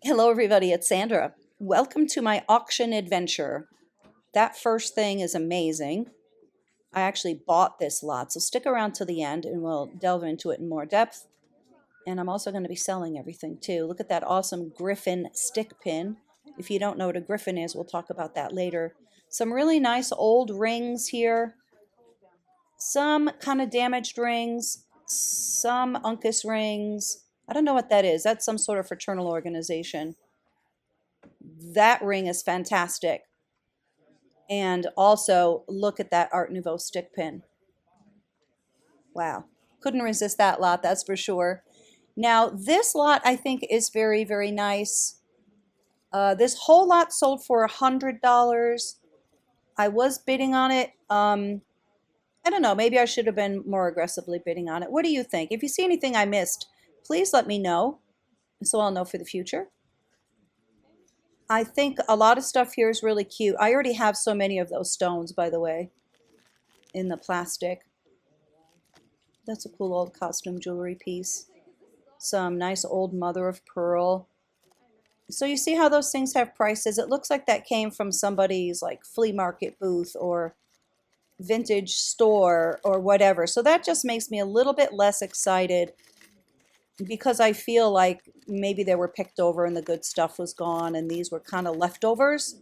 Hello everybody, it's Sandra. Welcome to my auction adventure. That first thing is amazing. I actually bought this lot, so stick around to the end and we'll delve into it in more depth. And I'm also going to be selling everything too. Look at that awesome Griffin Stick Pin. If you don't know what a Griffin is, we'll talk about that later. Some really nice old rings here. Some kind of damaged rings. Some Uncas Rings. I don't know what that is. That's some sort of fraternal organization. That ring is fantastic. And also, look at that Art Nouveau stick pin. Wow. Couldn't resist that lot, that's for sure. Now, this lot I think is very, very nice. This whole lot sold for $100. I was bidding on it. I don't know, maybe I should have been more aggressively bidding on it. What do you think? If you see anything I missed, please let me know so I'll know for the future. I think a lot of stuff here is really cute. I already have so many of those stones, by the way, in the plastic. That's a cool old costume jewelry piece. Some nice old mother of pearl. So you see how those things have prices? It looks like that came from somebody's like flea market booth or vintage store or whatever. So that just makes me a little bit less excited because I feel like maybe they were picked over and the good stuff was gone and these were kind of leftovers.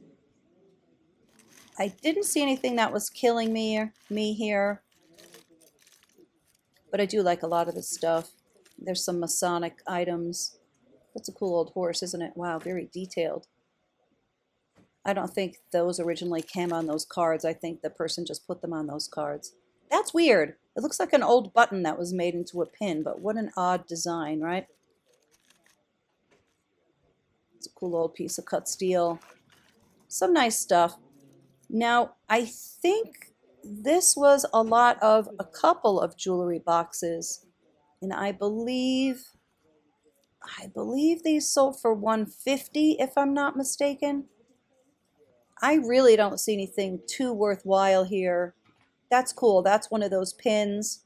I didn't see anything that was killing me here, but I do like a lot of this stuff. There's some Masonic items. That's a cool old horse, isn't it? Wow, very detailed. I don't think those originally came on those cards. I think the person just put them on those cards. That's weird. It looks like an old button that was made into a pin, but what an odd design, right? It's a cool old piece of cut steel. Some nice stuff. Now, I think this was a lot of a couple of jewelry boxes, and I believe these sold for $150 if I'm not mistaken. I really don't see anything too worthwhile here. That's cool. That's one of those pins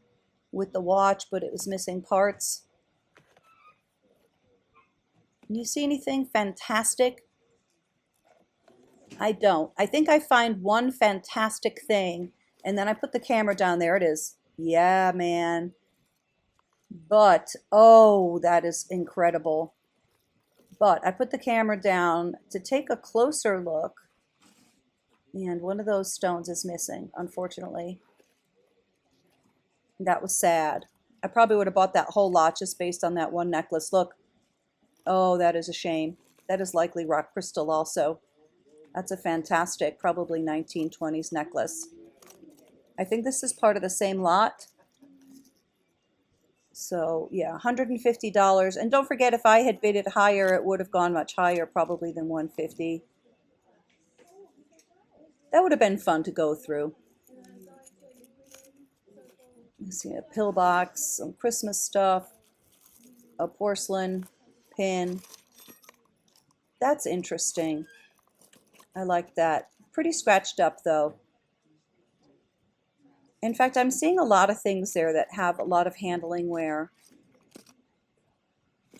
with the watch, but it was missing parts. Can you see anything fantastic? I don't. I think I find one fantastic thing, and then I put the camera down. There it is. Yeah, man. But, oh, that is incredible. But I put the camera down to take a closer look, and one of those stones is missing, unfortunately. That was sad. I probably would have bought that whole lot just based on that one necklace. Look. Oh, that is a shame. That is likely rock crystal also. That's a fantastic, probably 1920s necklace. I think this is part of the same lot. So yeah, $150. And don't forget, if I had bid it higher, it would have gone much higher, probably than $150. That would have been fun to go through. Let's see, a pillbox, some Christmas stuff, a porcelain pin. That's interesting. I like that. Pretty scratched up though. In fact, I'm seeing a lot of things there that have a lot of handling wear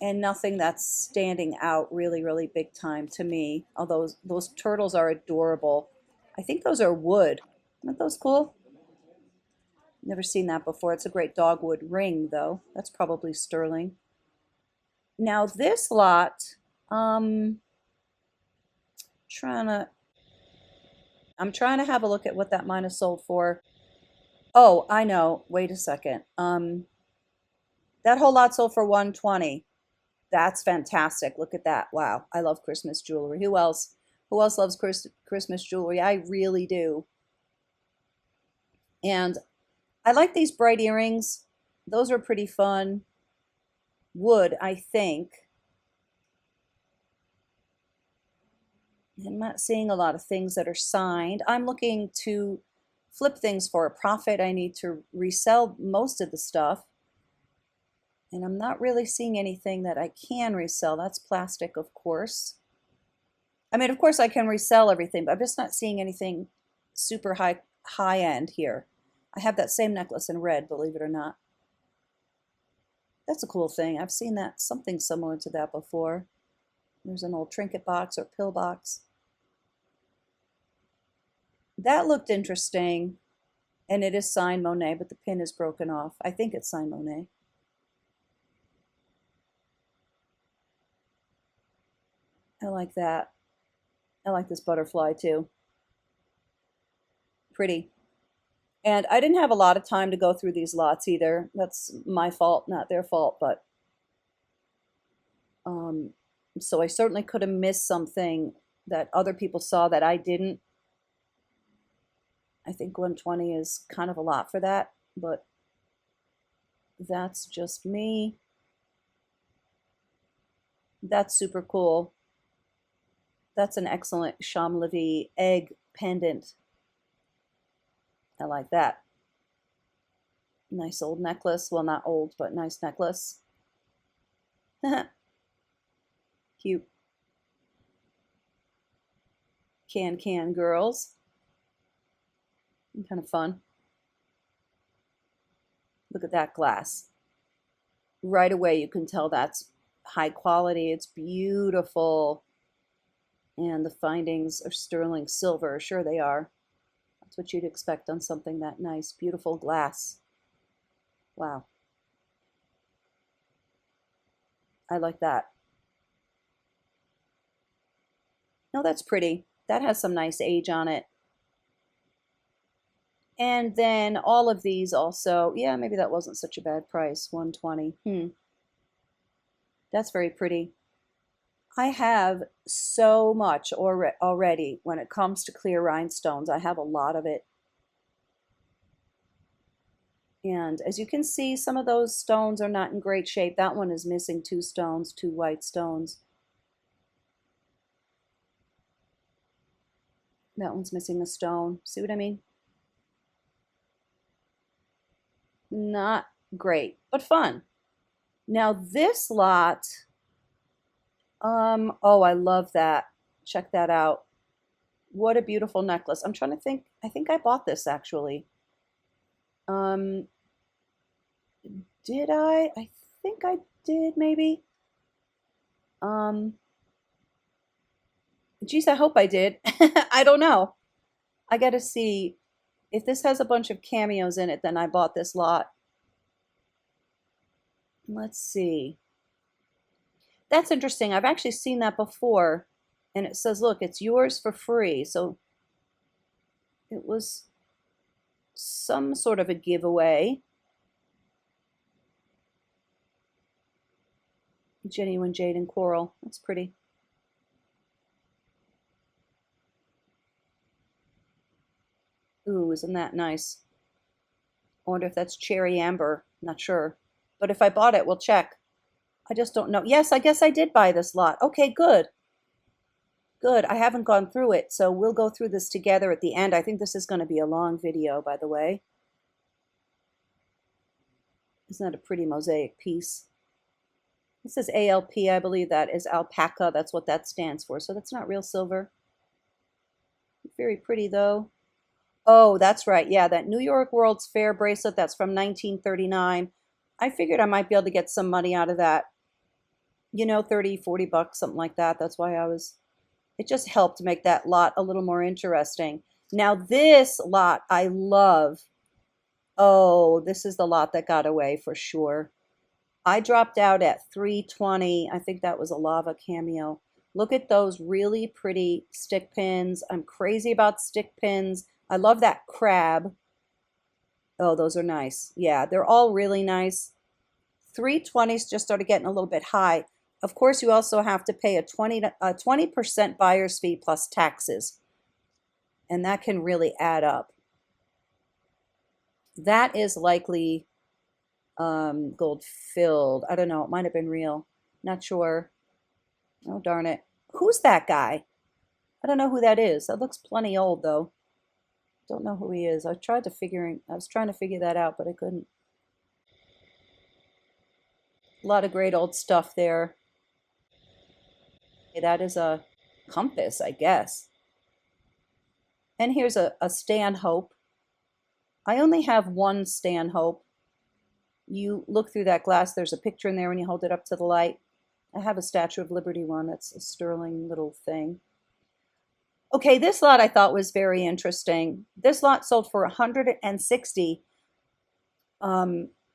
and nothing that's standing out really, really big time to me. Although those turtles are adorable. I think those are wood. Aren't those cool? Never seen that before. It's a great dogwood ring though. That's probably sterling. Now this lot, I'm trying to have a look at what that mine is sold for. Oh, I know. Wait a second. That whole lot sold for $120. That's fantastic. Look at that. Wow. I love Christmas jewelry. Who else? Who else loves Christmas jewelry? I really do. And I like these bright earrings. Those are pretty fun. Wood, I think. I'm not seeing a lot of things that are signed. I'm looking to flip things for a profit. I need to resell most of the stuff. And I'm not really seeing anything that I can resell. That's plastic, of course. I mean, of course I can resell everything, but I'm just not seeing anything super high end here. I have that same necklace in red, believe it or not. That's a cool thing. I've seen that, something similar to that before. There's an old trinket box or pill box. That looked interesting. And it is signed Monet, but the pin is broken off. I think it's signed Monet. I like that. I like this butterfly too. Pretty. And I didn't have a lot of time to go through these lots either. That's my fault, not their fault, but so I certainly could have missed something that other people saw that I didn't. I think 120 is kind of a lot for that, but that's just me. That's super cool. That's an excellent Chamlevy egg pendant. I like that. Nice old necklace. Well, not old, but nice necklace. Cute. Can girls. Kind of fun. Look at that glass. Right away you can tell that's high quality. It's beautiful. And the findings are sterling silver. Sure they are. That's what you'd expect on something that nice. Beautiful glass. Wow. I like that. No, that's pretty. That has some nice age on it. And then all of these also, yeah, maybe that wasn't such a bad price, 120. That's very pretty. I have so much already when it comes to clear rhinestones. I have a lot of it. And as you can see, some of those stones are not in great shape. That one is missing 2 stones, 2 white stones. That one's missing a stone. See what I mean? Not great, but fun. Now this lot, oh, I love that. Check that out. What a beautiful necklace. I'm trying to think. I think I bought this actually. Did I? I think I did maybe. Geez, I hope I did. I don't know. I got to see. If this has a bunch of cameos in it, then I bought this lot. Let's see. That's interesting. I've actually seen that before. And it says, look, it's yours for free. So it was some sort of a giveaway. Genuine jade and coral. That's pretty. Ooh, isn't that nice? I wonder if that's cherry amber. Not sure. But if I bought it, we'll check. I just don't know. Yes, I guess I did buy this lot. Okay, good. Good. I haven't gone through it, so we'll go through this together at the end. I think this is going to be a long video, by the way. Isn't that a pretty mosaic piece? This is ALP, I believe that is alpaca. That's what that stands for. So that's not real silver. Very pretty, though. Oh, that's right. Yeah, that New York World's Fair bracelet, that's from 1939. I figured I might be able to get some money out of that. You know, 30, 40 bucks, something like that. That's why it just helped make that lot a little more interesting. Now this lot I love. Oh, this is the lot that got away for sure. I dropped out at 320. I think that was a lava cameo. Look at those really pretty stick pins. I'm crazy about stick pins. I love that crab. Oh, those are nice. Yeah, they're all really nice. 320s just started getting a little bit high. Of course, you also have to pay a 20% buyer's fee plus taxes. And that can really add up. That is likely gold filled. I don't know. It might have been real. Not sure. Oh, darn it. Who's that guy? I don't know who that is. That looks plenty old, though. Don't know who he is. I was trying to figure that out, but I couldn't. A lot of great old stuff there. That is a compass, I guess. And here's a Stanhope. I only have one Stanhope. You look through that glass, there's a picture in there when you hold it up to the light. I have a Statue of Liberty one. That's a sterling little thing. Okay, this lot I thought was very interesting. This lot sold for 160.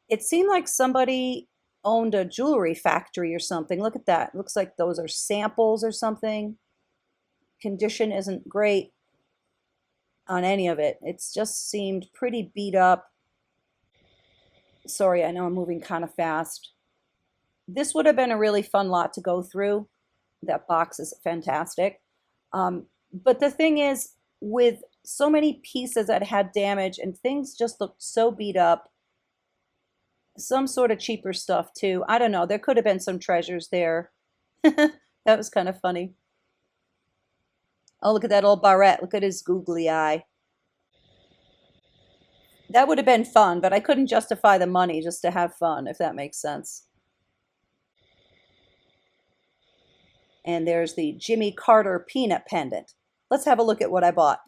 It seemed like somebody owned a jewelry factory or something. Look at that. Looks like those are samples or something. Condition isn't great on any of it. It's just seemed pretty beat up. Sorry, I know I'm moving kind of fast. This would have been a really fun lot to go through. That box is fantastic. But the thing is, with so many pieces that had damage and things just looked so beat up, some sort of cheaper stuff too. I don't know. There could have been some treasures there. That was kind of funny. Oh, look at that old barrette. Look at his googly eye. That would have been fun, but I couldn't justify the money just to have fun, if that makes sense. And there's the Jimmy Carter peanut pendant. Let's have a look at what I bought.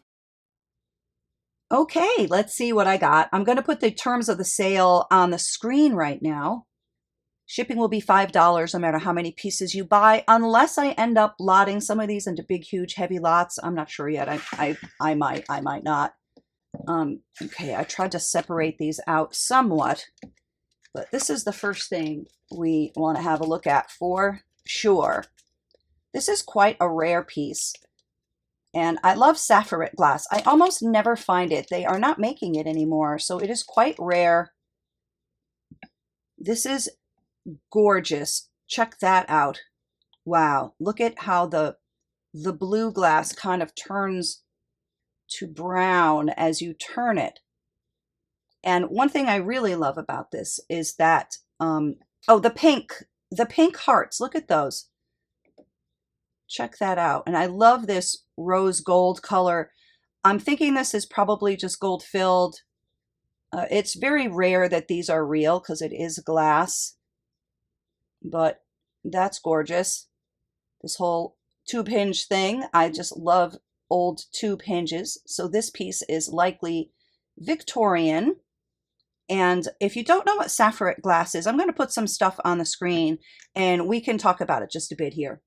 Okay, let's see what I got. I'm going to put the terms of the sale on the screen right now. Shipping will be $5 no matter how many pieces you buy, unless I end up lotting some of these into big, huge, heavy lots. I'm not sure yet. I might not. Okay, I tried to separate these out somewhat, but this is the first thing we want to have a look at for sure. This is quite a rare piece, and I love Saphiret glass. I almost never find it. They are not making it anymore, so it is quite rare. This is gorgeous. Check that out. Wow, look at how the blue glass kind of turns to brown as you turn it. And one thing I really love about this is that, oh, the pink hearts, look at those. Check that out. And I love this rose gold color. I'm thinking this is probably just gold filled. It's very rare that these are real because it is glass, but that's gorgeous. This whole tube hinge thing, I just love old tube hinges. So this piece is likely Victorian. And if you don't know what Saphiret glass is, I'm going to put some stuff on the screen and we can talk about it just a bit here.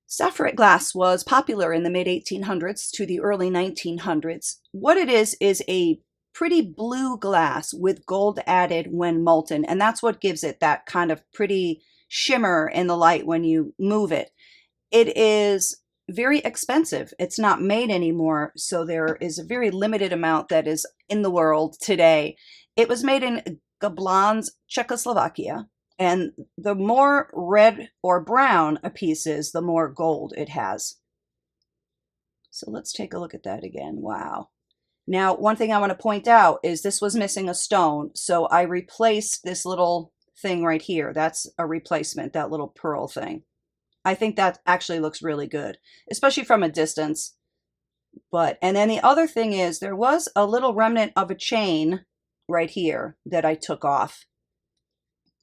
Saphiret glass was popular in the mid-1800s to the early 1900s. What it is a pretty blue glass with gold added when molten, and that's what gives it that kind of pretty shimmer in the light when you move it. It is very expensive. It's not made anymore, so there is a very limited amount that is in the world today. It was made in Jablonec, Czechoslovakia, and the more red or brown a piece is, the more gold it has. So let's take a look at that again. Wow. Now, one thing I want to point out is this was missing a stone, so I replaced this little thing right here. That's a replacement, that little pearl thing. I think that actually looks really good, especially from a distance. And then the other thing is there was a little remnant of a chain right here that I took off.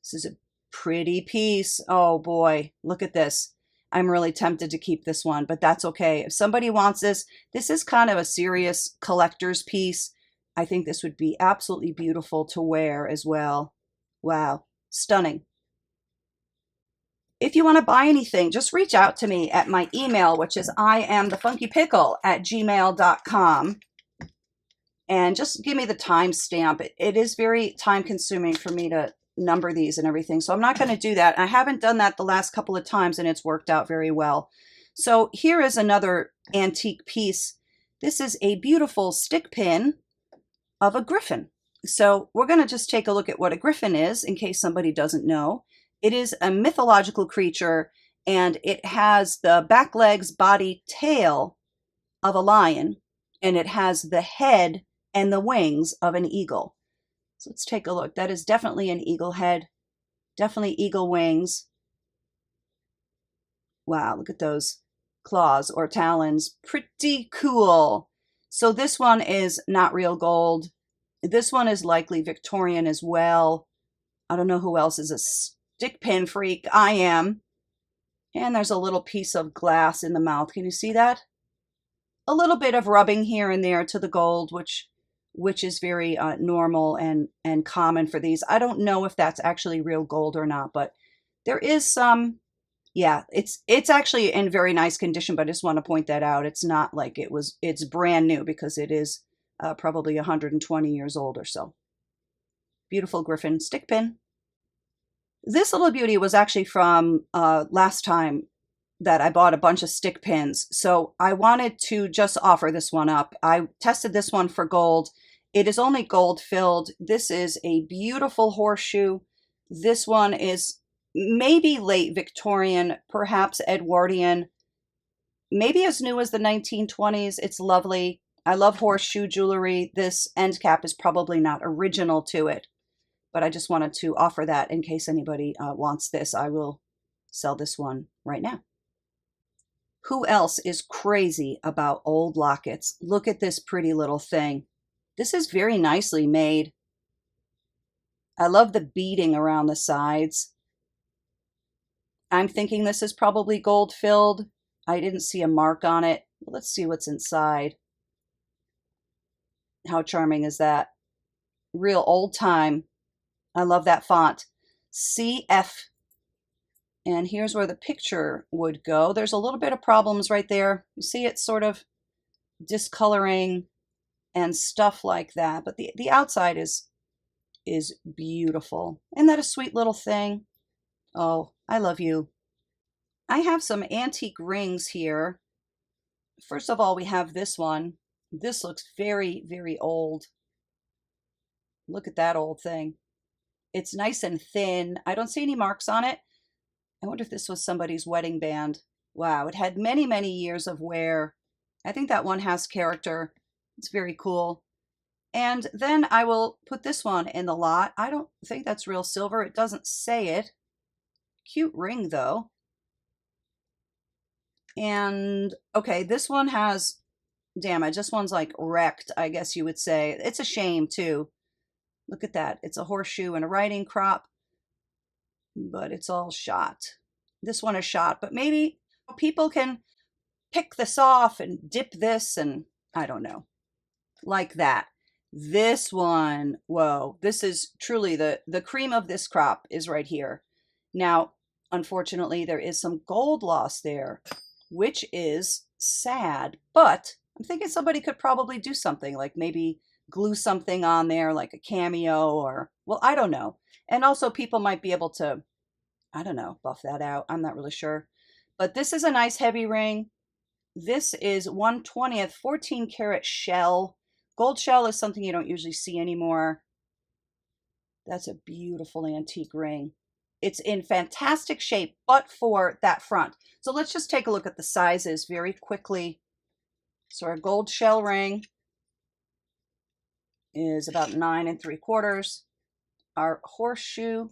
This is a pretty piece. Oh boy, look at this. I'm really tempted to keep this one, but that's okay. If somebody wants this, this is kind of a serious collector's piece. I think this would be absolutely beautiful to wear as well. Wow, stunning. If you want to buy anything, just reach out to me at my email, which is iamthefunkypickle@gmail.com. And just give me the timestamp. It is very time consuming for me to number these and everything. So I'm not going to do that. I haven't done that the last couple of times and it's worked out very well. So here is another antique piece. This is a beautiful stick pin of a griffin. So we're going to just take a look at what a griffin is in case somebody doesn't know. It is a mythological creature and it has the back legs, body, tail of a lion, and it has the head and the wings of an eagle. So let's take a look. That is definitely an eagle head, definitely eagle wings. Wow, look at those claws or talons. Pretty cool. So this one is not real gold. This one is likely Victorian as well. I don't know who else is a stick pin freak. I am. And there's a little piece of glass in the mouth. Can you see that? A little bit of rubbing here and there to the gold, which is very normal and common for these. I don't know if that's actually real gold or not, but there is some Yeah, it's actually in very nice condition, but I just want to point that out. It's not like it's brand new because it is probably 120 years old or so. Beautiful Griffin stick pin. This little beauty was actually from last time that I bought a bunch of stick pins. So I wanted to just offer this one up. I tested this one for gold. It is only gold filled. This is a beautiful horseshoe. This one is maybe late Victorian, perhaps Edwardian, maybe as new as the 1920s. It's lovely. I love horseshoe jewelry. This end cap is probably not original to it, but I just wanted to offer that in case anybody wants this. I will sell this one right now. Who else is crazy about old lockets? Look at this pretty little thing. This is very nicely made. I love the beading around the sides. I'm thinking this is probably gold filled. I didn't see a mark on it. Let's see what's inside. How charming is that? Real old time. I love that font. CF. And here's where the picture would go. There's a little bit of problems right there. You see it's sort of discoloring and stuff like that. But the outside is beautiful. Isn't that a sweet little thing? Oh, I love you. I have some antique rings here. First of all, we have this one. This looks very, very old. Look at that old thing. It's nice and thin. I don't see any marks on it. I wonder if this was somebody's wedding band. Wow, it had many, many years of wear. I think that one has character. It's very cool. And then I will put this one in the lot. I don't think that's real silver. It doesn't say it. Cute ring, though. And, okay, this one has damage. This one's like wrecked, I guess you would say. It's a shame, too. Look at that. It's a horseshoe and a riding crop, but it's all shot. This one is shot, but maybe people can pick this off and dip this and I don't know, like that. This one, whoa, this is truly the cream of this crop is right here. Now, unfortunately, there is some gold loss there, which is sad, but I'm thinking somebody could probably do something like maybe glue something on there like a cameo or, well, I don't know. And also people might be able to, I don't know, buff that out. I'm not really sure. But this is a nice heavy ring. This is 1/20th 14 karat shell. Gold shell is something you don't usually see anymore. That's a beautiful antique ring. It's in fantastic shape, but for that front. So let's just take a look at the sizes very quickly. So our gold shell ring is about 9 3/4. Our horseshoe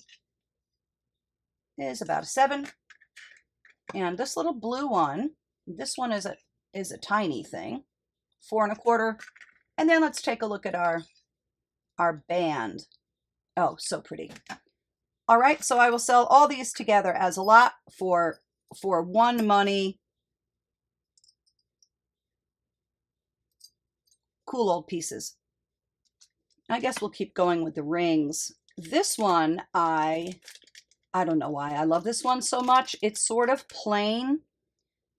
is about a 7. And this little blue one, this one is a tiny thing, 4 1/4. And then let's take a look at our band. Oh, so pretty. All right, so I will sell all these together as a lot for one money. Cool old pieces. I guess we'll keep going with the rings. This one, I don't know why I love this one so much. It's sort of plain,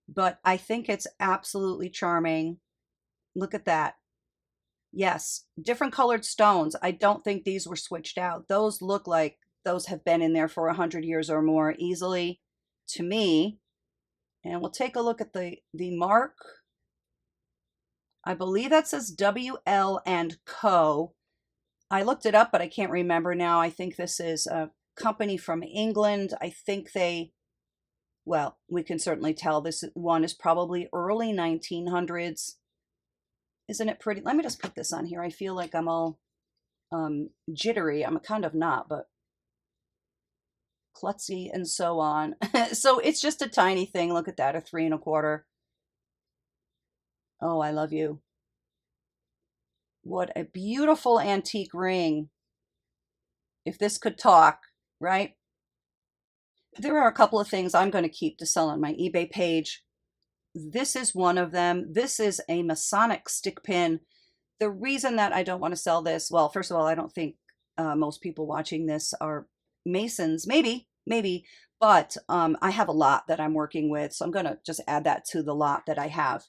but I think it's absolutely charming. Look at that. Yes, different colored stones. I don't think these were switched out. Those look like those have been in there for 100 years or more easily to me. And we'll take a look at the mark. I believe that says WL and Co. I looked it up, but I can't remember now. I think this is a company from England. I think well, we can certainly tell this one is probably early 1900s. Isn't it pretty? Let me just put this on here. I feel like I'm all jittery. I'm kind of not, but klutzy and so on. So it's just a tiny thing. Look at that, a 3 1/4. Oh, I love you. What a beautiful antique ring. If this could talk, right? There are a couple of things I'm going to keep to sell on my eBay page. This is one of them. This is a Masonic stick pin. The reason that I don't want to sell this, well, first of all, I don't think most people watching this are Masons. Maybe, But I have a lot that I'm working with, so I'm going to just add that to the lot that I have.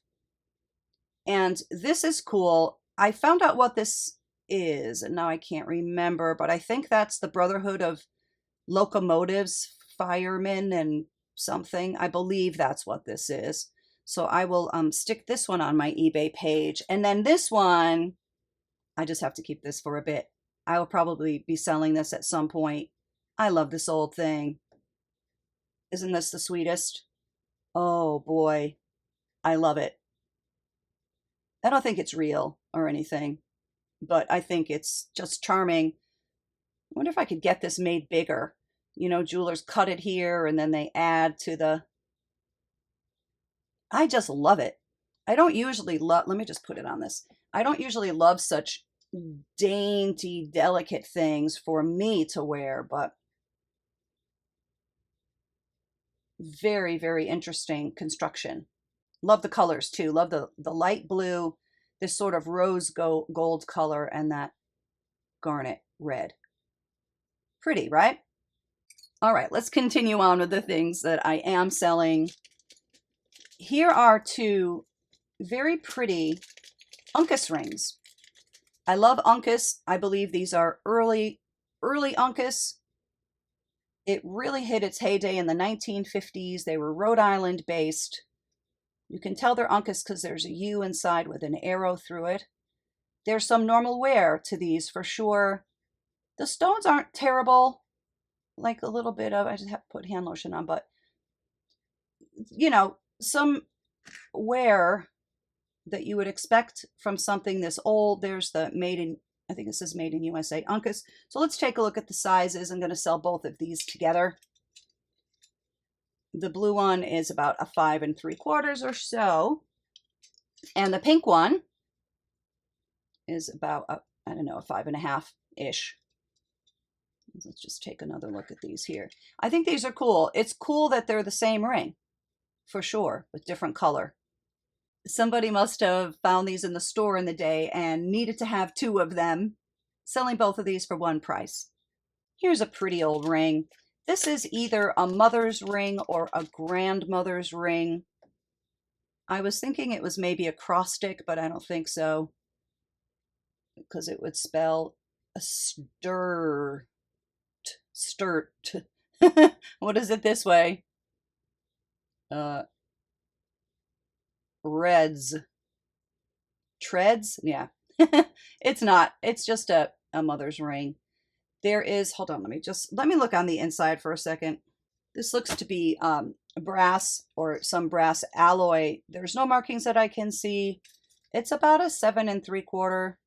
And this is cool. I found out what this is, and now I can't remember, but I think that's the Brotherhood of Locomotives, Firemen, and something. I believe that's what this is. So I will stick this one on my eBay page. And then this one, I just have to keep this for a bit. I will probably be selling this at some point. I love this old thing. Isn't this the sweetest? Oh boy, I love it. I don't think it's real or anything, but I think it's just charming. I wonder if I could get this made bigger. You know, jewelers cut it here and then they add to the... I just love it. I don't usually love... Let me just put it on this. I don't usually love such dainty, delicate things for me to wear, but very, very interesting construction. Love the colors too. Love the light blue, this sort of rose gold color, and that garnet red. Pretty, right? All right, let's continue on with the things that I am selling. Here are two very pretty Uncas rings. I love Uncas. I believe these are early Uncas. It really hit its heyday in the 1950s. They were Rhode Island based. You can tell they're Uncas because there's a U inside with an arrow through it. There's some normal wear to these for sure. The stones aren't terrible. Like a little bit of, I just have to put hand lotion on, but you know, some wear that you would expect from something this old. There's the made in, I think this is made in USA, Uncas. So let's take a look at the sizes. I'm going to sell both of these together. The blue one is about a 5 3/4 or so. And the pink one is about, I don't know, a 5 1/2-ish. Let's just take another look at these here. I think these are cool. It's cool that they're the same ring, for sure, with different color. Somebody must have found these in the store in the day and needed to have two of them, selling both of these for one price. Here's a pretty old ring. This is either a mother's ring or a grandmother's ring. I was thinking it was maybe a cross stick, but I don't think so, because it would spell a sturt. What is it this way? Reds. Treads? Yeah. It's not. It's just a mother's ring. There is, hold on, let me look on the inside for a second. This looks to be brass or some brass alloy. There's no markings that I can see. It's about a 7 3/4.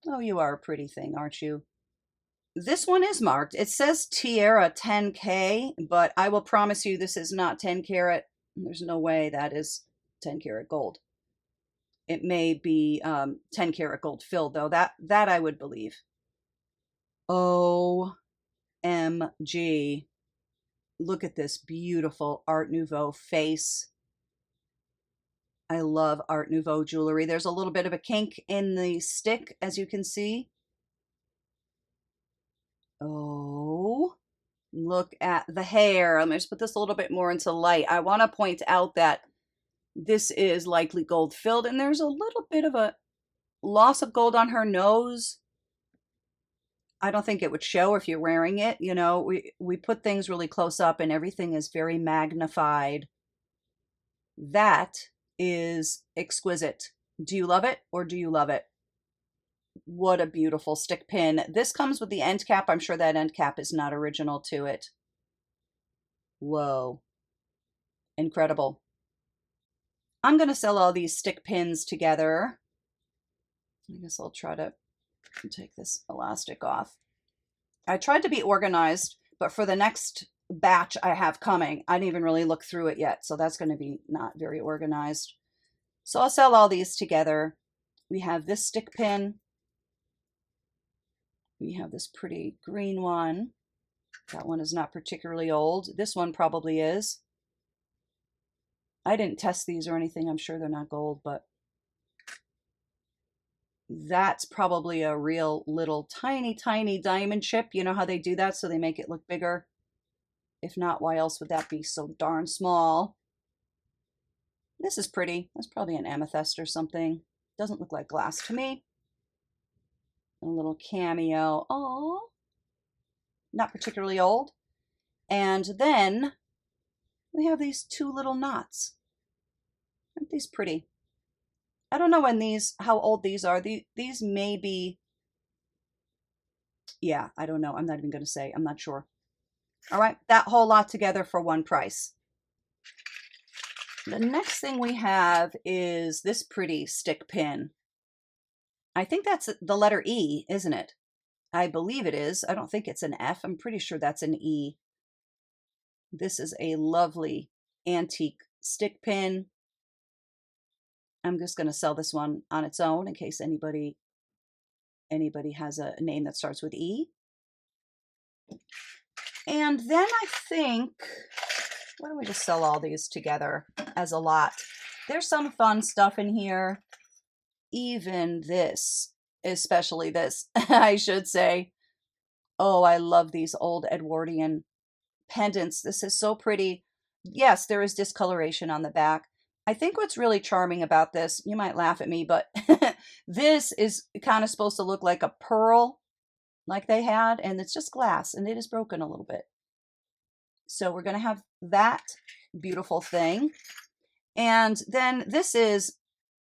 Oh, you are a pretty thing, aren't you? This one is marked. It says Tiara 10K, but I will promise you this is not 10 karat. There's no way that is 10 karat gold. It may be 10 karat gold filled, though. That I would believe. OMG. Look at this beautiful Art Nouveau face. I love Art Nouveau jewelry. There's a little bit of a kink in the stick, as you can see. Oh, look at the hair. Let me just put this a little bit more into light. I want to point out that this is likely gold filled, and there's a little bit of a loss of gold on her nose. I don't think it would show if you're wearing it. You know, we put things really close up and everything is very magnified. That is exquisite. Do you love it or do you love it? What a beautiful stick pin. This comes with the end cap. I'm sure that end cap is not original to it. Whoa. Incredible. I'm going to sell all these stick pins together. I guess I'll try to take this elastic off. I tried to be organized, but for the next batch I have coming, I didn't even really look through it yet, so that's going to be not very organized. So I'll sell all these together. We have this stick pin. We have this pretty green one. That one is not particularly old. This one probably is. I didn't test these or anything. I'm sure they're not gold, but That's probably a real little tiny, tiny diamond chip. You know how they do that so they make it look bigger? If not, why else would that be so darn small? This is pretty. That's probably an amethyst or something. Doesn't look like glass to me. A little cameo. Oh, not particularly old. And then we have these two little knots. Aren't these pretty? I don't know how old these are. These may be, yeah, I don't know. I'm not even going to say. I'm not sure. All right, that whole lot together for one price. The next thing we have is this pretty stick pin. I think that's the letter E, isn't it? I believe it is. I don't think it's an F. I'm pretty sure that's an E. This is a lovely antique stick pin. I'm just going to sell this one on its own in case anybody has a name that starts with E. And then I think, why don't we just sell all these together as a lot? There's some fun stuff in here. Even this, especially this, I should say. Oh, I love these old Edwardian pendants. This is so pretty. Yes, there is discoloration on the back. I think what's really charming about this, you might laugh at me, but this is kind of supposed to look like a pearl like they had, and it's just glass, and it is broken a little bit. So we're going to have that beautiful thing. And then this is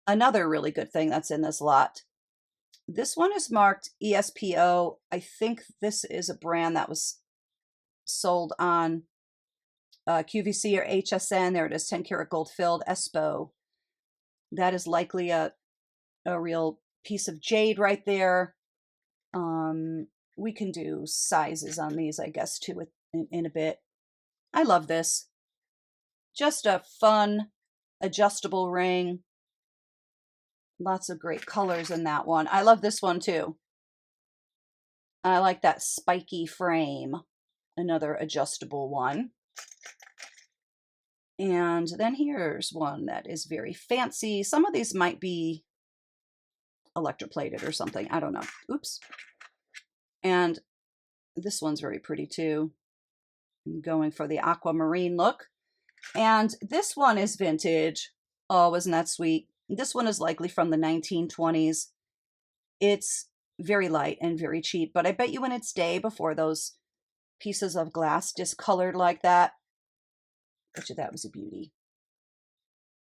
another really good thing that's in this lot. This one is marked ESPO. I think this is a brand that was sold on QVC or HSN. There it is, 10 karat gold filled ESPO. That is likely a real piece of jade right there. We can do sizes on these, I guess, too, in a bit. I love this. Just a fun, adjustable ring. Lots of great colors in that one. I love this one too. I like that spiky frame. Another adjustable one. And then here's one that is very fancy. Some of these might be electroplated or something. I don't know. Oops. And this one's very pretty too. I'm going for the aquamarine look. And this one is vintage. Oh, isn't that sweet? This one is likely from the 1920s. It's very light and very cheap, but I bet you in its day, before those pieces of glass discolored like that, I bet you that was a beauty.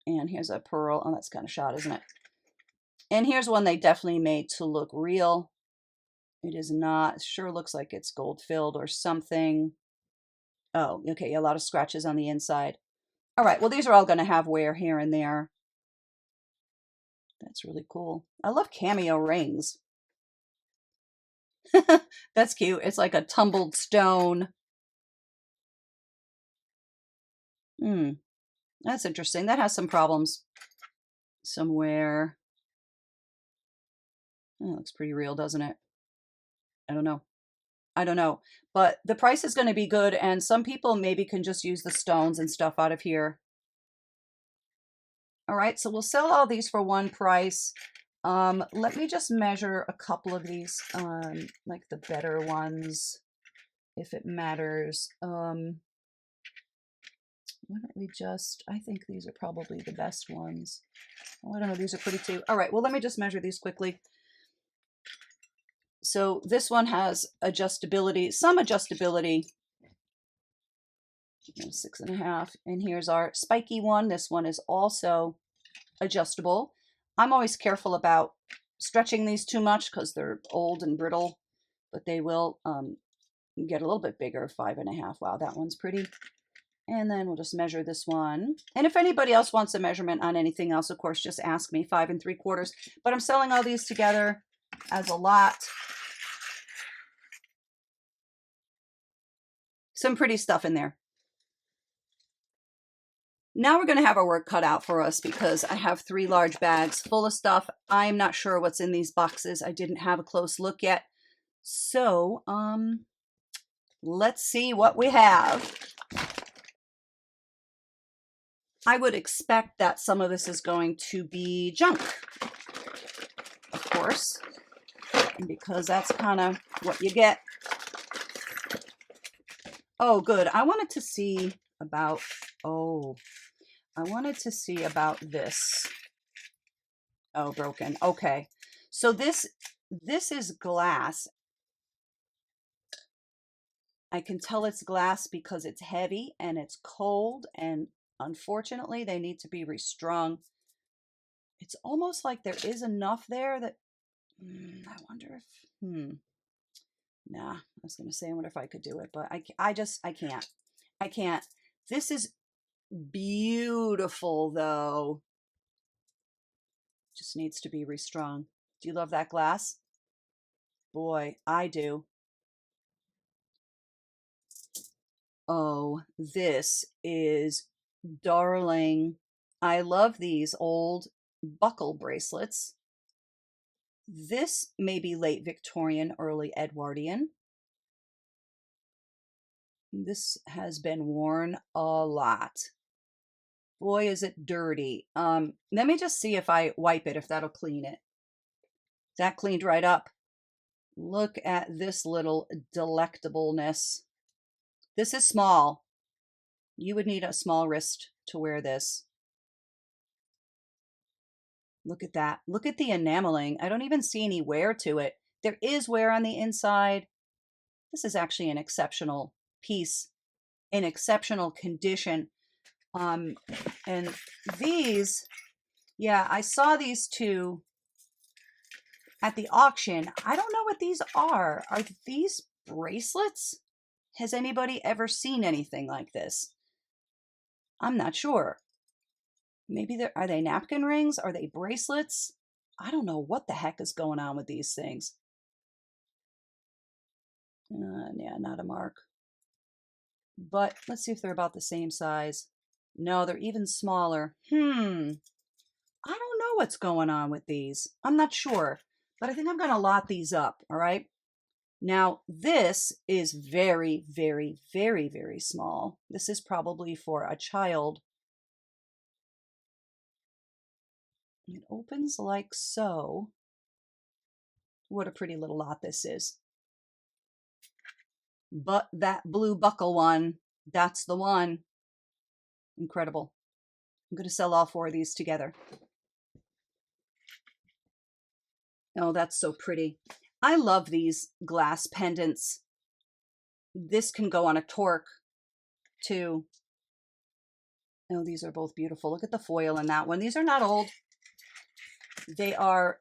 And here's a pearl. Oh, that's kind of shot, isn't it? And here's one they definitely made to look real. It is not. It sure looks like it's gold filled or something. Oh, okay, a lot of scratches on the inside. All right, well, these are all going to have wear here and there. That's really cool. I love cameo rings. That's cute. It's like a tumbled stone. That's interesting. That has some problems somewhere. That looks pretty real, doesn't it? I don't know. I don't know. But the price is going to be good, and some people maybe can just use the stones and stuff out of here. All right, so we'll sell all these for one price. Let me just measure a couple of these, like the better ones, if it matters. Why don't we just, I think these are probably the best ones. Oh, I don't know, these are pretty too. All right, well, let me just measure these quickly. So this one has adjustability, some adjustability. 6.5. And here's our spiky one. This one is also adjustable. I'm always careful about stretching these too much because they're old and brittle, but they will get a little bit bigger. 5.5. Wow, that one's pretty. And then we'll just measure this one. And if anybody else wants a measurement on anything else, of course, just ask me. 5 3/4. But I'm selling all these together as a lot. Some pretty stuff in there. Now we're going to have our work cut out for us because I have 3 large bags full of stuff. I'm not sure what's in these boxes. I didn't have a close look yet. So, let's see what we have. I would expect that some of this is going to be junk. Of course, because that's kind of what you get. Oh, good. I wanted to see about, this. Oh, broken. Okay. So this is glass. I can tell it's glass because it's heavy and it's cold, and unfortunately they need to be restrung. It's almost like there is enough there that I wonder if nah, I was gonna say I wonder if I could do it, but I can't. This is beautiful though. Just needs to be restrung. Do you love that glass? Boy, I do. Oh, this is darling. I love these old buckle bracelets. This may be late Victorian, early Edwardian. This has been worn a lot. Boy, is it dirty. Let me just see if I wipe it, if that'll clean it. That cleaned right up. Look at this little delectableness. This is small. You would need a small wrist to wear this. Look at that. Look at the enameling. I don't even see any wear to it. There is wear on the inside. This is actually an exceptional piece, in exceptional condition. And these, yeah, I saw these two at the auction. I don't know what these are. Are these bracelets? Has anybody ever seen anything like this? I'm not sure. Maybe are they napkin rings? Are they bracelets? I don't know what the heck is going on with these things. Yeah, not a mark. But let's see if they're about the same size. No, they're even smaller. I don't know what's going on with these. I'm not sure, but I think I'm going to lot these up. All right. Now, this is very, very, very, very small. This is probably for a child. It opens like so. What a pretty little lot this is. But that blue buckle one, that's the one. Incredible. I'm going to sell all 4 of these together. Oh, that's so pretty. I love these glass pendants. This can go on a torque too. Oh, these are both beautiful. Look at the foil in that one. These are not old. They are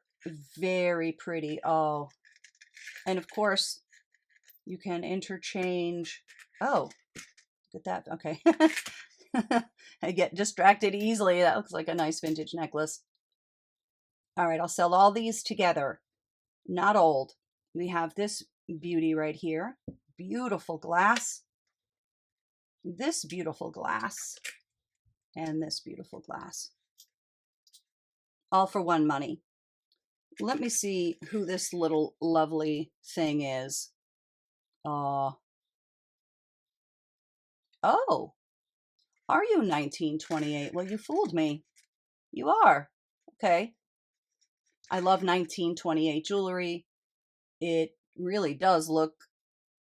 very pretty. Oh, and of course you can interchange. Oh, look at that. Okay. I get distracted easily. That looks like a nice vintage necklace. All right, I'll sell all these together. Not old. We have this beauty right here. Beautiful glass. This beautiful glass. And this beautiful glass. All for one money. Let me see who this little lovely thing is. Oh, are you 1928? Well, you fooled me. You are. Okay. I love 1928 jewelry. It really does look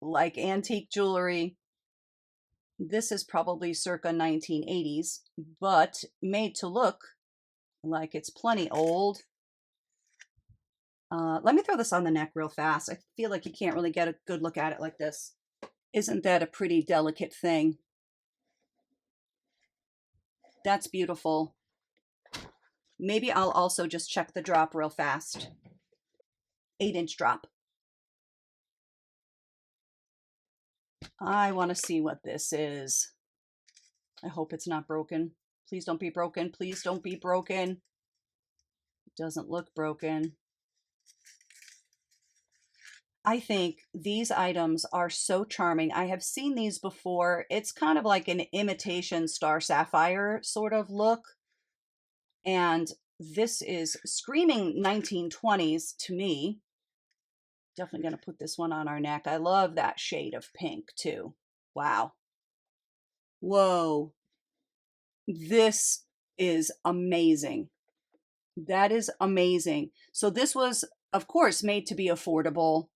like antique jewelry. This is probably circa 1980s, but made to look like it's plenty old. Let me throw this on the neck real fast. I feel like you can't really get a good look at it like this. Isn't that a pretty delicate thing? That's beautiful. Maybe I'll also just check the drop real fast. 8-inch drop. I want to see what this is. I hope it's not broken. Please don't be broken. Please don't be broken. It doesn't look broken. I think these items are so charming. I have seen these before. It's kind of like an imitation star sapphire sort of look. And this is screaming 1920s to me. Definitely going to put this one on our neck. I love that shade of pink too. Wow. Whoa. This is amazing. That is amazing. So this was of course, made to be affordable,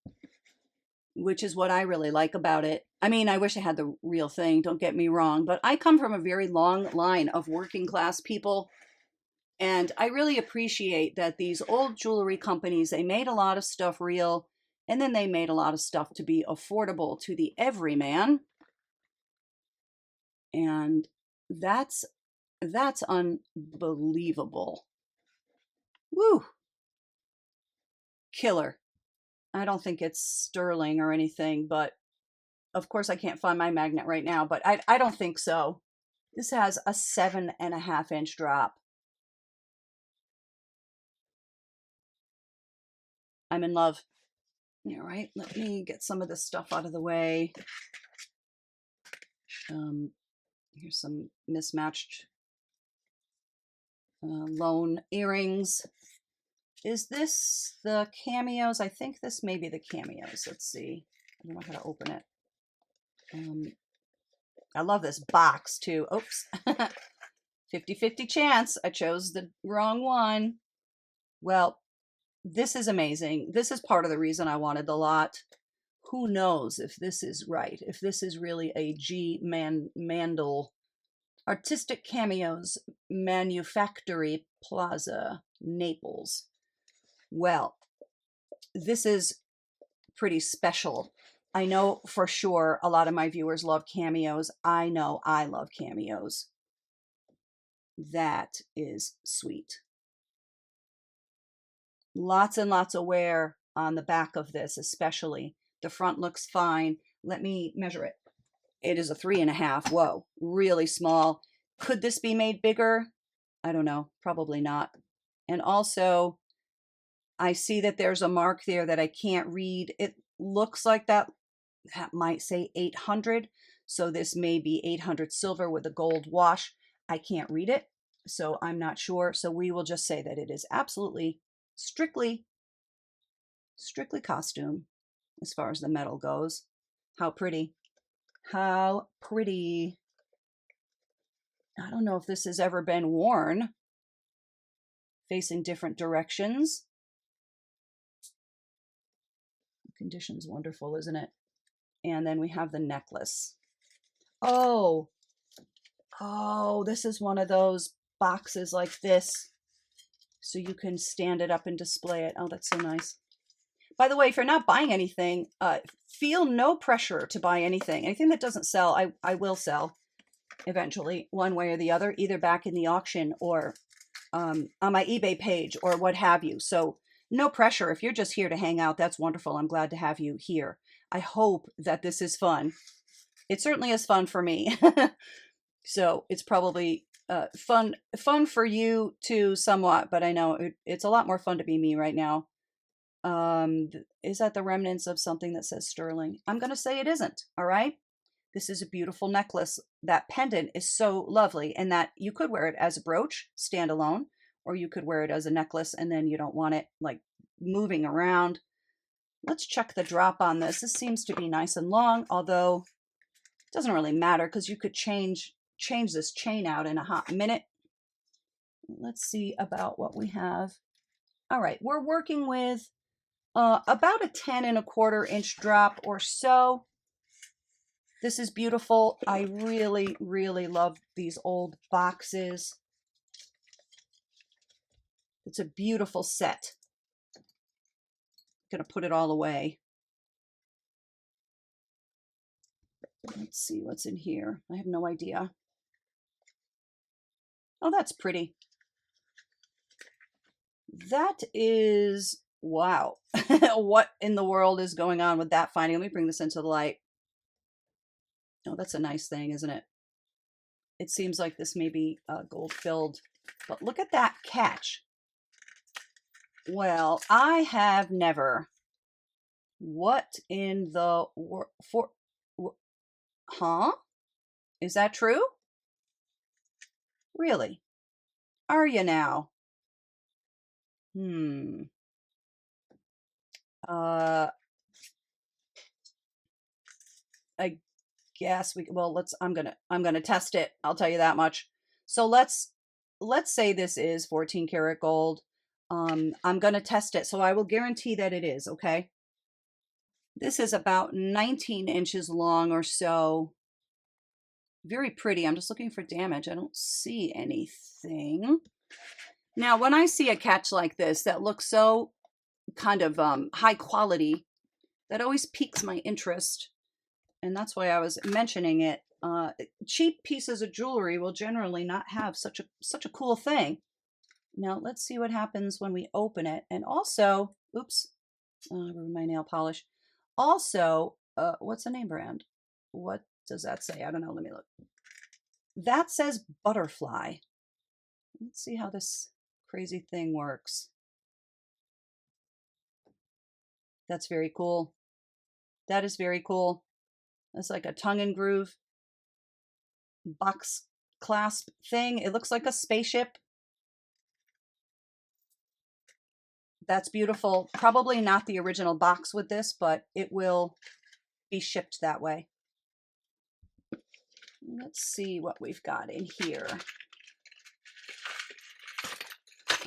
which is what I really like about it. I mean, I wish I had the real thing, don't get me wrong, but I come from a very long line of working class people. And I really appreciate that these old jewelry companies, they made a lot of stuff real, and then they made a lot of stuff to be affordable to the everyman. And that's unbelievable. Woo! Killer. I don't think it's sterling or anything, but of course I can't find my magnet right now, but I don't think so. This has a 7.5-inch drop. I'm in love. All right, let me get some of this stuff out of the way. Here's some mismatched lone earrings. Is this the cameos? I think this may be the cameos. Let's see. I don't know how to open it. I love this box too. Oops. 50-50 chance. I chose the wrong one. Well, this is amazing. This is part of the reason I wanted the lot. Who knows if this is right, if this is really a Mandel Artistic Cameos Manufactory Plaza, Naples. Well, this is pretty special. I know for sure a lot of my viewers love cameos. I know I love cameos. That is sweet. Lots and lots of wear on the back of this, especially. The front looks fine. Let me measure it. It is a 3.5. Whoa, really small. Could this be made bigger? I don't know. Probably not. And also, I see that there's a mark there that I can't read. It looks like that might say 800. So this may be 800 silver with a gold wash. I can't read it, so I'm not sure. So we will just say that it is absolutely strictly costume as far as the metal goes. How pretty. How pretty. I don't know if this has ever been worn. Facing different directions. The condition's wonderful, isn't it? And then we have the necklace. Oh, this is one of those boxes like this. So you can stand it up and display it. Oh, that's so nice. By the way, if you're not buying anything, feel no pressure to buy anything. Anything that doesn't sell, I will sell eventually, one way or the other, either back in the auction or on my eBay page or what have you. So no pressure. If you're just here to hang out, that's wonderful. I'm glad to have you here. I hope that this is fun. It certainly is fun for me. So it's probably fun for you too, somewhat, but I know it's a lot more fun to be me right now. Is that the remnants of something that says sterling? I'm going to say it isn't. All right. This is a beautiful necklace. That pendant is so lovely, and that you could wear it as a brooch standalone, or you could wear it as a necklace and then you don't want it like moving around. Let's check the drop on this. This seems to be nice and long, although it doesn't really matter because you could change this chain out in a hot minute. Let's see about what we have. All right, we're working with about a 10.25-inch drop or so. This is beautiful. I really, really love these old boxes. It's a beautiful set. Gonna put it all away. Let's see what's in here. I have no idea. Oh, that's pretty. That is, wow. What in the world is going on with that finding? Let me bring this into the light. Oh, that's a nice thing, isn't it? It seems like this may be gold filled, but look at that catch. Well, I have never. What in the world? Huh? Is that true? Really? Are you now? I guess I'm gonna test it. I'll tell you that much. So let's say this is 14 karat gold. I'm going to test it, so I will guarantee that it is, okay? This is about 19 inches long or so. Very pretty. I'm just looking for damage. I don't see anything. Now, when I see a catch like this that looks so kind of high quality, that always piques my interest. And that's why I was mentioning it. Cheap pieces of jewelry will generally not have such a cool thing. Now, let's see what happens when we open it. And also, oops, I ruined my nail polish. Also, what's the name brand? What does that say? I don't know. Let me look. That says Butterfly. Let's see how this crazy thing works. That's very cool. That is very cool. It's like a tongue and groove box clasp thing. It looks like a spaceship. That's beautiful. Probably not the original box with this, but it will be shipped that way. Let's see what we've got in here.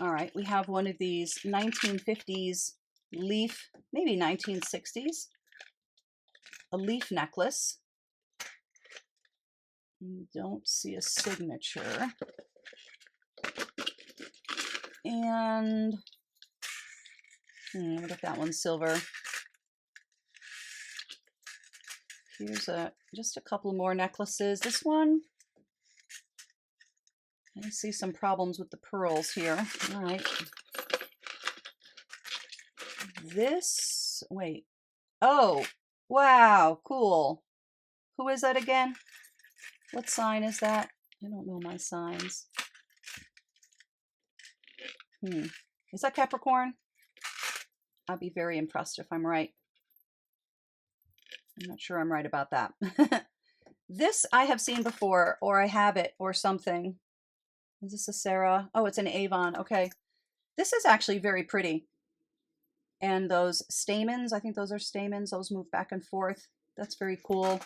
All right, we have one of these 1950s leaf, maybe 1960s, a leaf necklace. Don't see a signature. And what if that one's silver? Here's just a couple more necklaces. This one, I see some problems with the pearls here. All right. This, wait. Oh, wow, cool. Who is that again? What sign is that? I don't know my signs. Is that Capricorn? I'll be very impressed if I'm right. I'm not sure I'm right about that. This I have seen before, or I have it, or something. Is this a Sarah? Oh, it's an Avon. Okay. This is actually very pretty. And those stamens, I think those are stamens. Those move back and forth. That's very cool.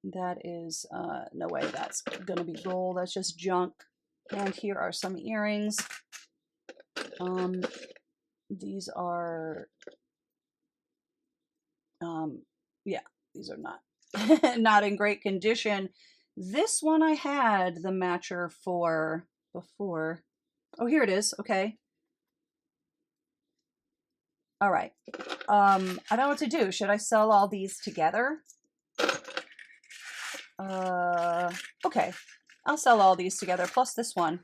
That is, no way that's going to be gold. That's just junk. And here are some earrings. These are, yeah, these are not, not in great condition. This one I had the matcher for before. Oh, here it is. Okay. All right. I don't know what to do. Should I sell all these together? Okay. I'll sell all these together, plus this one.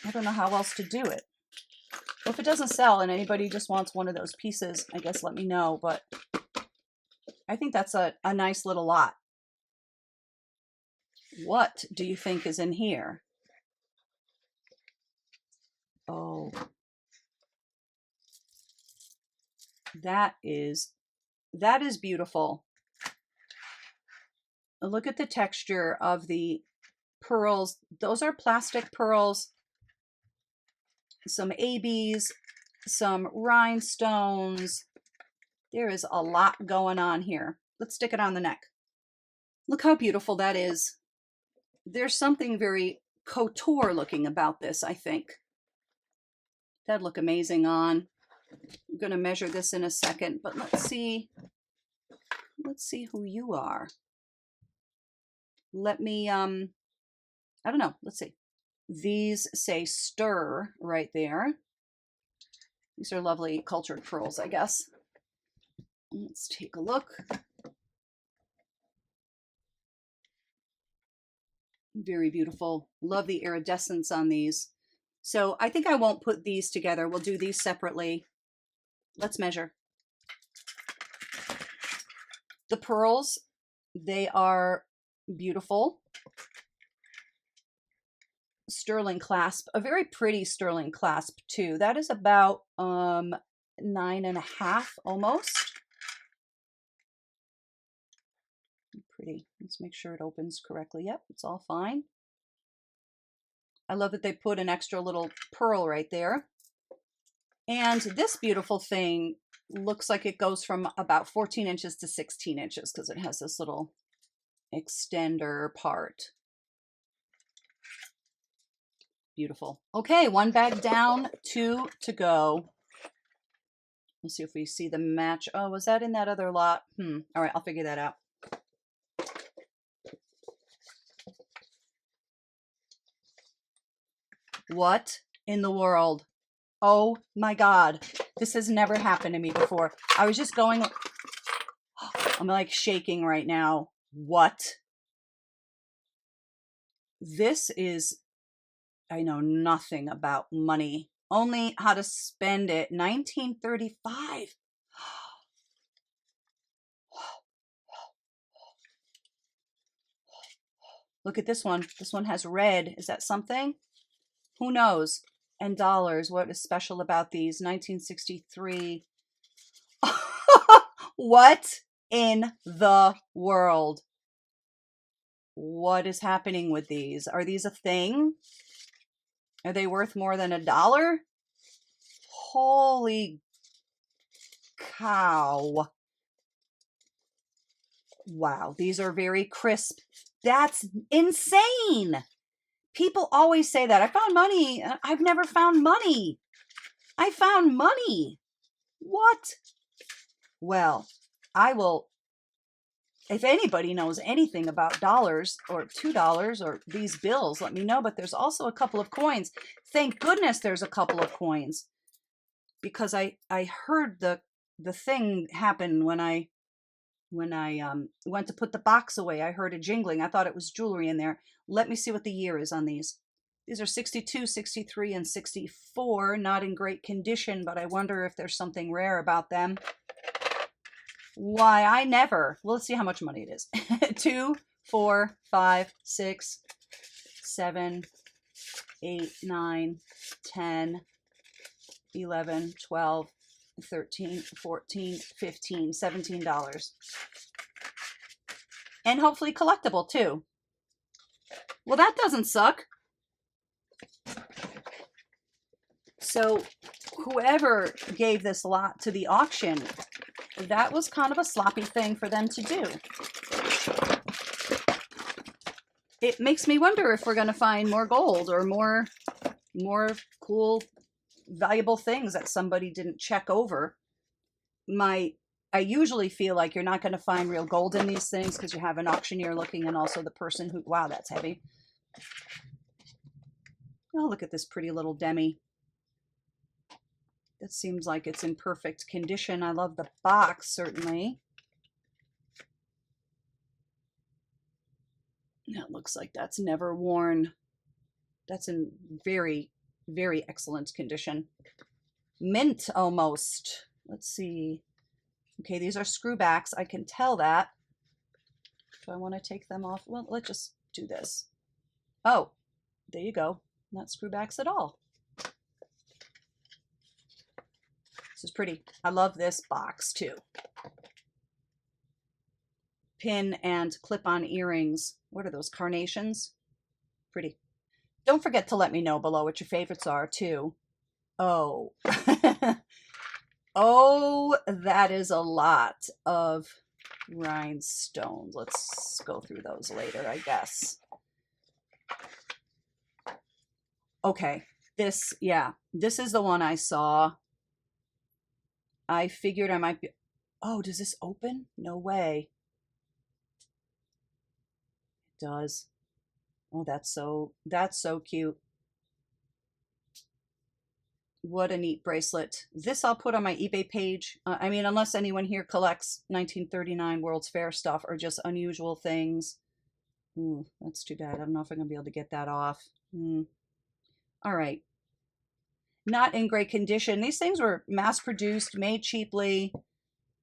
I don't know how else to do it. Well, if it doesn't sell and anybody just wants one of those pieces, I guess let me know. But I think that's a nice little lot. What do you think is in here? Oh, that is beautiful. Look at the texture of the pearls. Those are plastic pearls. Some ABs, some rhinestones. There is a lot going on here. Let's stick it on the neck. Look how beautiful that is. There's something very couture looking about this, I think. That'd look amazing on. I'm going to measure this in a second, but let's see who you are. Let me, I don't know. Let's see. These say stir right there. These are lovely cultured pearls, I guess. Let's take a look. Very beautiful. Love the iridescence on these. So I think I won't put these together. We'll do these separately. Let's measure. The pearls, they are beautiful. Sterling clasp, a very pretty sterling clasp too. That is about 9.5 almost. Pretty. Let's make sure it opens correctly. Yep, it's all fine. I love that they put an extra little pearl right there. And this beautiful thing looks like it goes from about 14 inches to 16 inches because it has this little extender part. Beautiful. Okay, one bag down, two to go. Let's see if we see the match. Oh, was that in that other lot? All right, I'll figure that out. What in the world? Oh my God. This has never happened to me before. I was just going, I'm like shaking right now. What? This is, I know nothing about money, only how to spend it. 1935. Look at this one. This one has red. Is that something? Who knows? And dollars. What is special about these? 1963. What in the world? What is happening with these? Are these a thing? Are they worth more than $1? Holy cow. Wow, these are very crisp. That's insane. People always say that. I found money. I've never found money. I found money. What? Well, I will, if anybody knows anything about dollars or $2 or these bills, let me know. But there's also a couple of coins. Thank goodness there's a couple of coins, because I heard the thing happen when I went to put the box away. I heard a jingling. I thought it was jewelry in there. Let me see what the year is on these. These are 62, 63, and 64. Not in great condition, but I wonder if there's something rare about them. Why, I never. Well, let's see how much money it is. 2, 4, 5, 6, 7, 8, 9, 10, 11, 12, 13, 14, 15, $17. And hopefully collectible too. Well, that doesn't suck. So whoever gave this lot to the auction, that was kind of a sloppy thing for them to do. It makes me wonder if we're going to find more gold or more cool, valuable things that somebody didn't check over. I usually feel like you're not going to find real gold in these things because you have an auctioneer looking and also the person who, wow, that's heavy. Oh, look at this pretty little Demi. It seems like it's in perfect condition. I love the box, certainly. That looks like that's never worn. That's in very, very excellent condition. Mint almost. Let's see. Okay, these are screwbacks. I can tell that. Do I want to take them off? Well, let's just do this. Oh, there you go. Not screwbacks at all. This is pretty. I love this box too. Pin and clip-on earrings. What are those, carnations? Pretty. Don't forget to let me know below what your favorites are too. Oh. Oh, that is a lot of rhinestones. Let's go through those later, I guess. Okay, this is the one I saw. I figured I might be, oh, does this open? No way. It does. Oh, that's so cute. What a neat bracelet. This I'll put on my eBay page. I mean, unless anyone here collects 1939 World's Fair stuff or just unusual things. Ooh, that's too bad. I don't know if I'm going to be able to get that off. All right. Not in great condition. These things were mass-produced, made cheaply.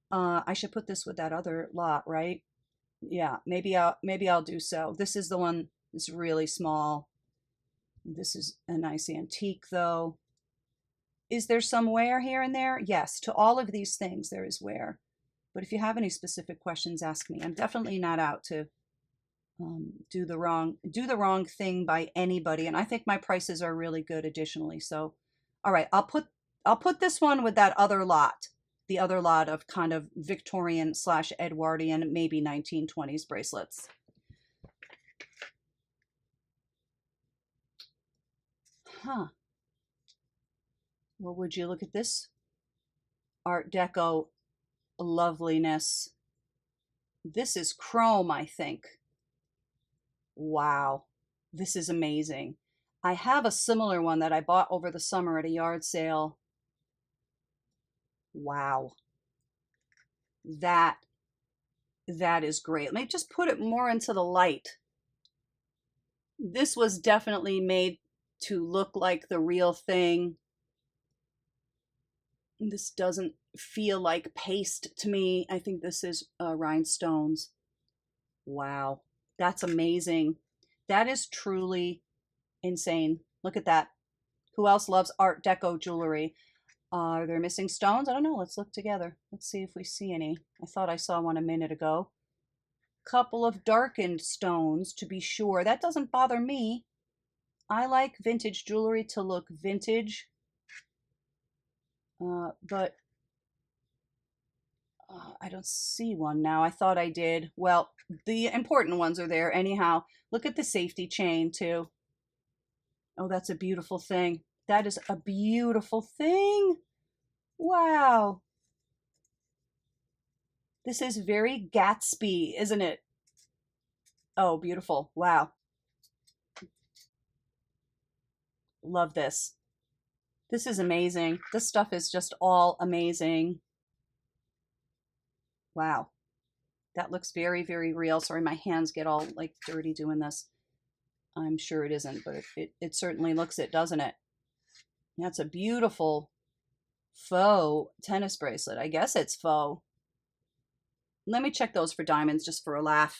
I should put this with that other lot, right? Yeah, maybe I'll do so. This is the one that's really small. This is a nice antique, though. Is there some wear here and there? Yes, to all of these things there is wear. But if you have any specific questions, ask me. I'm definitely not out to do the wrong thing by anybody. And I think my prices are really good additionally. So, all right, I'll put this one with that other lot, the other lot of kind of Victorian / Edwardian, maybe 1920s bracelets. Huh. Well, would you look at this Art Deco loveliness? This is chrome, I think. Wow. This is amazing. I have a similar one that I bought over the summer at a yard sale. Wow. That is great. Let me just put it more into the light. This was definitely made to look like the real thing. This doesn't feel like paste to me. I think this is rhinestones. Wow, that's amazing. That is truly insane. Look at that. Who else loves Art Deco jewelry? Are there missing stones? I don't know. Let's look together. Let's see if we see any. I thought I saw one a minute ago. Couple of darkened stones to be sure. That doesn't bother me. I like vintage jewelry to look vintage. But I don't see one now. I thought I did. Well, the important ones are there anyhow. Look at the safety chain too. Oh, that's a beautiful thing. That is a beautiful thing. Wow. This is very Gatsby, isn't it? Oh, beautiful. Wow. Love this. This is amazing. This stuff is just all amazing. Wow. That looks very, very real. Sorry, my hands get all like dirty doing this. I'm sure it isn't, but it certainly looks it, doesn't it? That's a beautiful faux tennis bracelet. I guess it's faux. Let me check those for diamonds just for a laugh.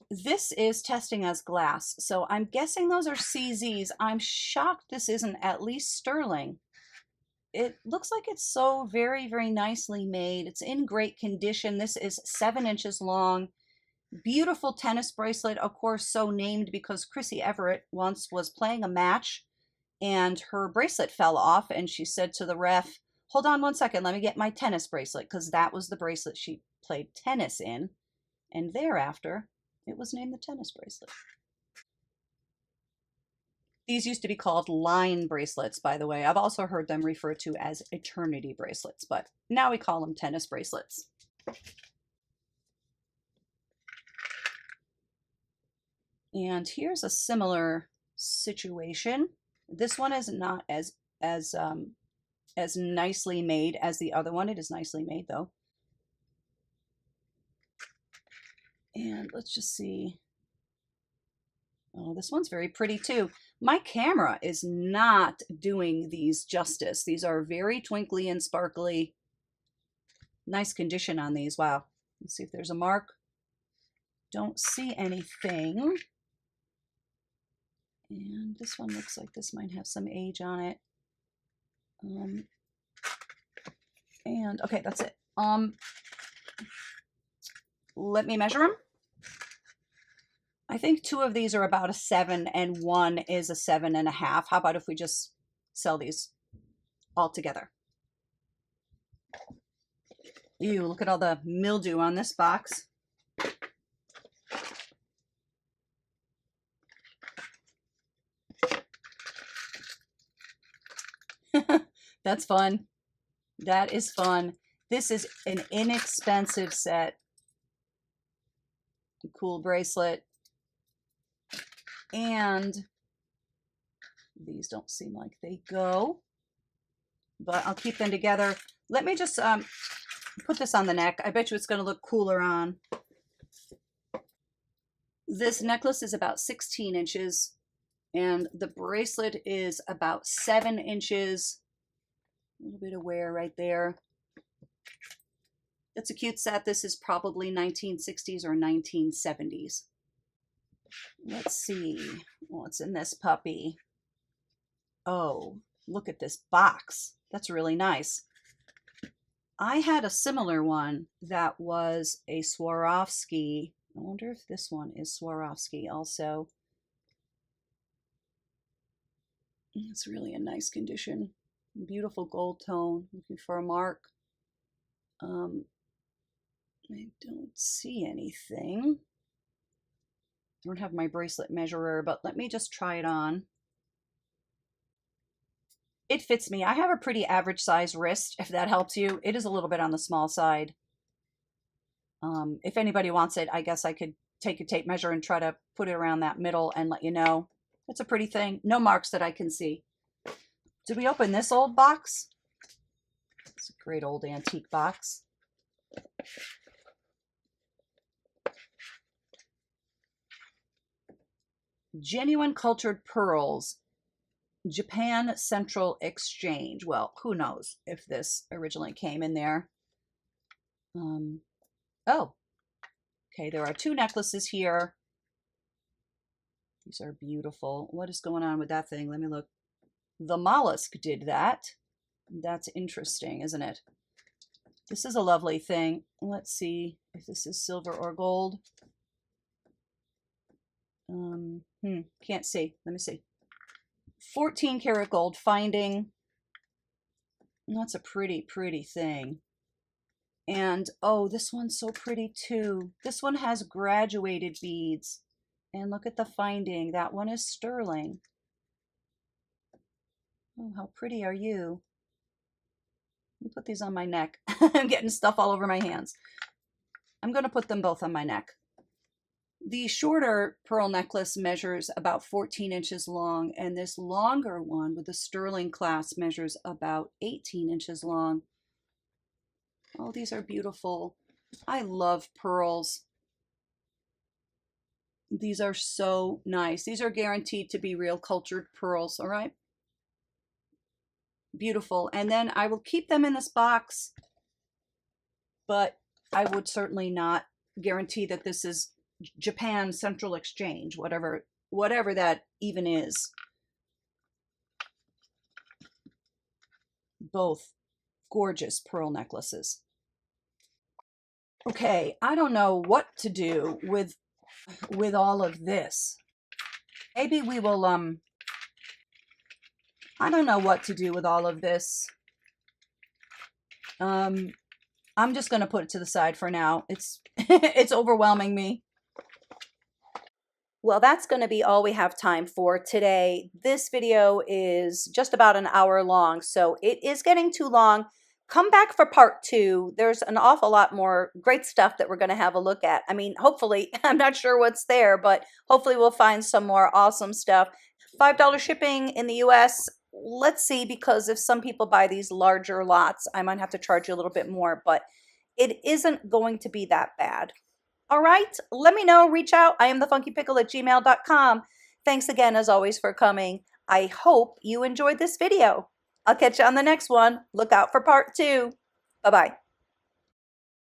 This is testing as glass, so I'm guessing those are CZs. I'm shocked this isn't at least sterling. It looks like it's so very, very nicely made. It's in great condition. This is 7 inches long. Beautiful tennis bracelet, of course, so named because Chrissy Everett once was playing a match and her bracelet fell off, and she said to the ref, "Hold on one second, let me get my tennis bracelet," because that was the bracelet she played tennis in. And thereafter, it was named the tennis bracelet. These used to be called line bracelets, by the way. I've also heard them referred to as eternity bracelets, but now we call them tennis bracelets. And here's a similar situation. This one is not as nicely made as the other one. It is nicely made though. And let's just see. Oh, this one's very pretty too. My camera is not doing these justice. These are very twinkly and sparkly. Nice condition on these. Wow. Let's see if there's a mark. Don't see anything. And this one looks like this might have some age on it. And okay, that's it. Let me measure them. I think 2 of these are about a 7 and 1 is a 7.5. How about if we just sell these all together? Ew, look at all the mildew on this box. That's fun. That is fun. This is an inexpensive set. Cool bracelet. And these don't seem like they go, but I'll keep them together. Let me just put this on the neck. I bet you it's going to look cooler on. This necklace is about 16 inches and the bracelet is about 7 inches. A little bit of wear right there. It's a cute set. This is probably 1960s or 1970s. Let's see what's in this puppy. Oh, look at this box. That's really nice. I had a similar one that was a Swarovski. I wonder if this one is Swarovski also. It's really a nice condition. Beautiful gold tone. Looking for a mark. I don't see anything. I don't have my bracelet measurer, but let me just try it on. It fits me. I have a pretty average size wrist, if that helps you. It is a little bit on the small side. If anybody wants it, I guess I could take a tape measure and try to put it around that middle and let you know. It's a pretty thing. No marks that I can see. Did we open this old box? It's a great old antique box. Genuine cultured pearls. Japan Central Exchange. Well, who knows if this originally came in there. Oh, okay, there are two necklaces here. These are beautiful. What is going on with that thing? Let me look. The mollusk did that. That's interesting, isn't it? This is a lovely thing. Let's see if this is silver or gold. Can't see. Let me see. 14 karat gold finding. That's a pretty, pretty thing. And oh, this one's so pretty too. This one has graduated beads. And look at the finding. That one is sterling. Oh, how pretty are you? Let me put these on my neck. I'm getting stuff all over my hands. I'm going to put them both on my neck. The shorter pearl necklace measures about 14 inches long, and this longer one with the sterling clasp measures about 18 inches long. Oh, these are beautiful. I love pearls. These are so nice. These are guaranteed to be real cultured pearls, all right? Beautiful. And then I will keep them in this box, but I would certainly not guarantee that this is Japan Central Exchange, whatever that even is. Both gorgeous pearl necklaces. Okay, I don't know what to do with all of this. Maybe we will I don't know what to do with all of this. I'm just going to put it to the side for now. It's it's overwhelming me. Well, that's going to be all we have time for today. This video is just about an hour long, so it is getting too long. Come back for part 2. There's an awful lot more great stuff that we're going to have a look at. I mean, hopefully, I'm not sure what's there, but hopefully we'll find some more awesome stuff. $5 shipping in the US. Let's see, because if some people buy these larger lots, I might have to charge you a little bit more, but it isn't going to be that bad. All right, let me know, reach out. I am thefunkypickle@gmail.com. Thanks again, as always, for coming. I hope you enjoyed this video. I'll catch you on the next one. Look out for part 2. Bye-bye.